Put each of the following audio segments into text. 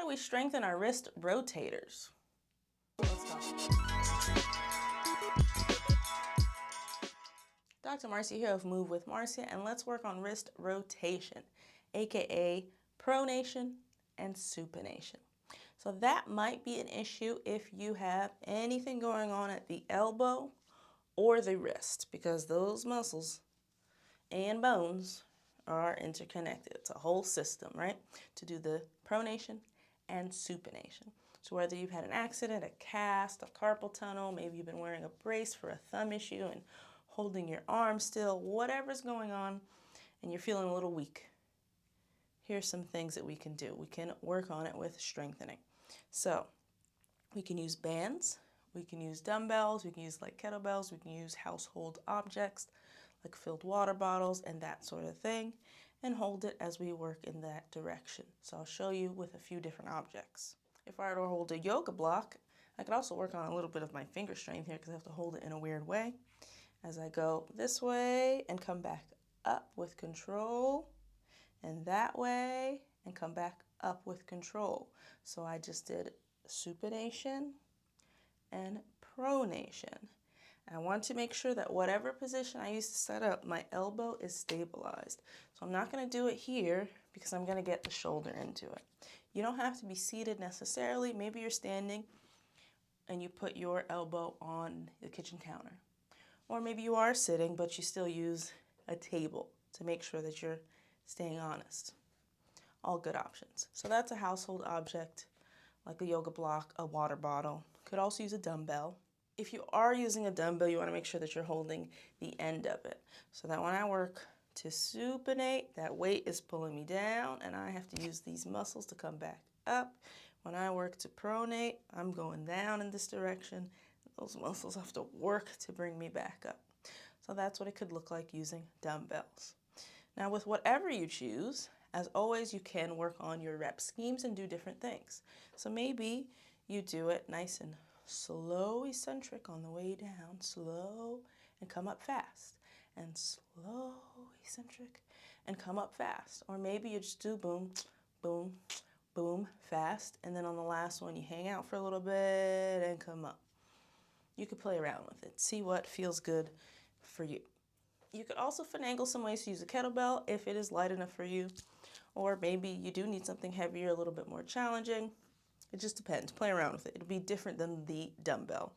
we strengthen our wrist rotators? Let's talk. Dr. Marcia here of Move with Marcia, and let's work on wrist rotation, aka pronation and supination. So that might be an issue if you have anything going on at the elbow or the wrist, because those muscles and bones are interconnected. It's a whole system, right? To do the pronation and supination. So whether you've had an accident, a cast, a carpal tunnel, maybe you've been wearing a brace for a thumb issue and holding your arm still, whatever's going on, and you're feeling a little weak, here's some things that we can do. We can work on it with strengthening. So we can use bands, we can use dumbbells, we can use like kettlebells, we can use household objects like filled water bottles and that sort of thing, and hold it as we work in that direction. So I'll show you with a few different objects. If I were to hold a yoga block, I could also work on a little bit of my finger strength here because I have to hold it in a weird way. As I go this way and come back up with control, and that way and come back up with control. So I just did supination and pronation. And I want to make sure that whatever position I use to set up, my elbow is stabilized. So I'm not going to do it here because I'm going to get the shoulder into it. You don't have to be seated necessarily. Maybe you're standing and you put your elbow on the kitchen counter. Or maybe you are sitting, but you still use a table to make sure that you're staying honest. All good options. So that's a household object, like a yoga block, a water bottle. Could also use a dumbbell. If you are using a dumbbell, you want to make sure that you're holding the end of it. So that when I work to supinate, that weight is pulling me down and I have to use these muscles to come back up. When I work to pronate, I'm going down in this direction. Those muscles have to work to bring me back up. So that's what it could look like using dumbbells. Now with whatever you choose, as always, you can work on your rep schemes and do different things. So maybe you do it nice and slow eccentric on the way down, slow, and come up fast. And slow eccentric and come up fast. Or maybe you just do boom, boom, boom, fast. And then on the last one, you hang out for a little bit and come up. You could play around with it. See what feels good for you. You could also finagle some ways to use a kettlebell if it is light enough for you. Or maybe you do need something heavier, a little bit more challenging. It just depends. Play around with it. It'll be different than the dumbbell.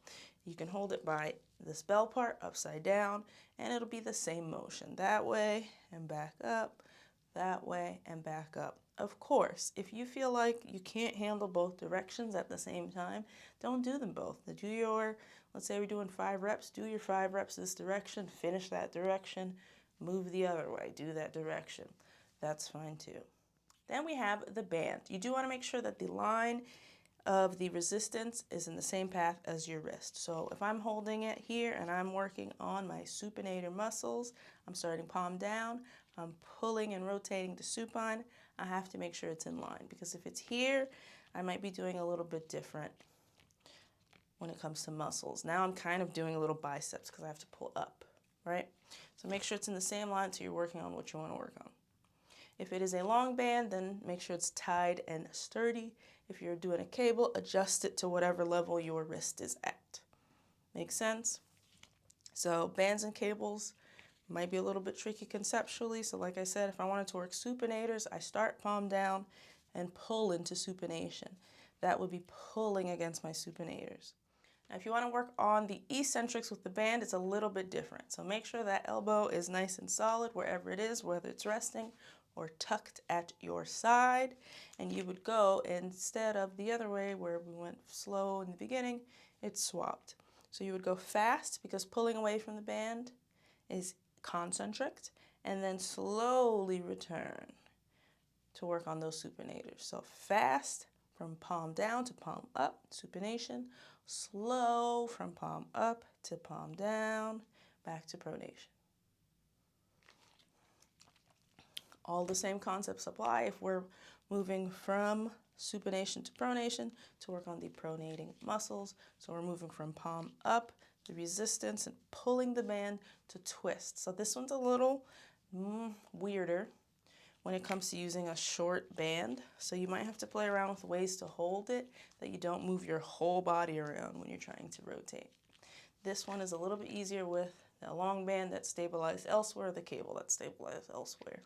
You can hold it by this bell part upside down, and it'll be the same motion. That way and back up, that way and back up. Of course, if you feel like you can't handle both directions at the same time, don't do them both. Do your, let's say we're doing 5 reps, do your 5 reps this direction, finish that direction, move the other way, do that direction. That's fine too. Then we have the band. You do want to make sure that the line of the resistance is in the same path as your wrist. So if I'm holding it here and I'm working on my supinator muscles, I'm starting palm down, I'm pulling and rotating the supine, I have to make sure it's in line, because if it's here, I might be doing a little bit different when it comes to muscles. Now I'm kind of doing a little biceps because I have to pull up, right? So make sure it's in the same line so you're working on what you want to work on. If it is a long band, then make sure it's tied and sturdy. If you're doing a cable, adjust it to whatever level your wrist is at. Make sense? So bands and cables might be a little bit tricky conceptually. So like I said, if I wanted to work supinators, I start palm down and pull into supination. That would be pulling against my supinators. Now, if you want to work on the eccentrics with the band, it's a little bit different. So make sure that elbow is nice and solid wherever it is, whether it's resting or tucked at your side. And you would go, instead of the other way where we went slow in the beginning, it's swapped. So you would go fast because pulling away from the band is concentric, and then slowly return to work on those supinators. So fast from palm down to palm up, supination. Slow from palm up to palm down, back to pronation. All the same concepts apply if we're moving from supination to pronation to work on the pronating muscles. So we're moving from palm up, the resistance, and pulling the band to twist. So this one's a little weirder. when it comes to using a short band. So you might have to play around with ways to hold it that you don't move your whole body around when you're trying to rotate. This one is a little bit easier with the long band that's stabilized elsewhere, the cable that's stabilized elsewhere.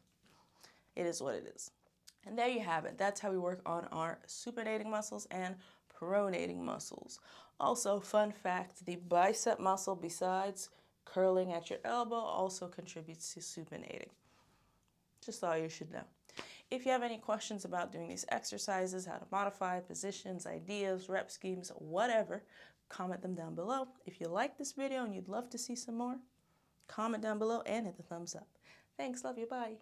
It is what it is. And there you have it. That's how we work on our supinating muscles and pronating muscles. Also, fun fact, the bicep muscle, besides curling at your elbow, also contributes to supinating. Just all you should know. If you have any questions about doing these exercises, how to modify positions, ideas, rep schemes, whatever, comment them down below. If you like this video and you'd love to see some more, comment down below and hit the thumbs up. Thanks, love you, bye.